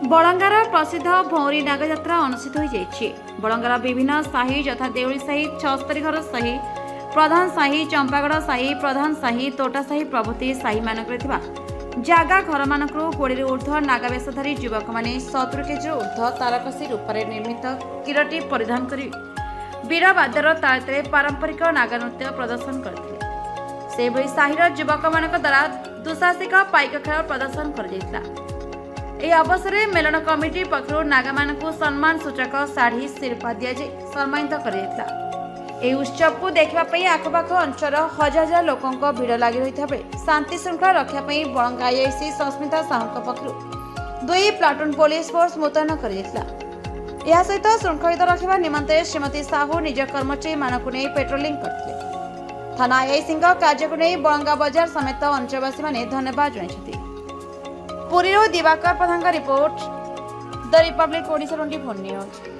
बलंगार प्रसिद्ध भौरी नागजात्रा अनुष्ठित हो जाइए। बलंगार विभिन्न साही यथा देउली साही, छस्तरी घर साही, प्रधान साही, चंपागड़ साही, प्रधान साही, तोटा साही प्रभृति साही मानक जागा घर मानक 20 ऊर्ध्व नागावेशधारी युवक मैंने 70 केजी ऊर्ध्व तारकसी रूपे निर्मित किरटी परिधान कर वीरवाद्यर ताले पारंपरिक नागानृत्य प्रदर्शन करते। साहिर युवक मान द्वारा दुसाहसिक पाइक खेल प्रदर्शन कर अवसर में मेलन कमिटी पक्षर नागा मानक सम्मान सूचक शाढ़ी शिल्पा दि सम्मानित कर उत्सव को देखापी आखपाख अंचल हजार हजार लोकों भिड़ लगी रही है। शांति श्रृंखला रक्षापी बलंगा आईआईसी सस्मिता साहू पक्षर 2 प्लाटून पुलिस फोर्स मुतयन कर सहित श्रृंखलित रखा निमंते श्रीमती साहू निज कर्मचारी मानक नहीं पेट्रोलिंग करते। थाना आईआईसी कार्य को नहीं बलंगा बजार समेत अंचलवासी मैंने धन्यवाद जनाइछथि। Puri Diwakar Pradhan report the Republic Odisha 24 news.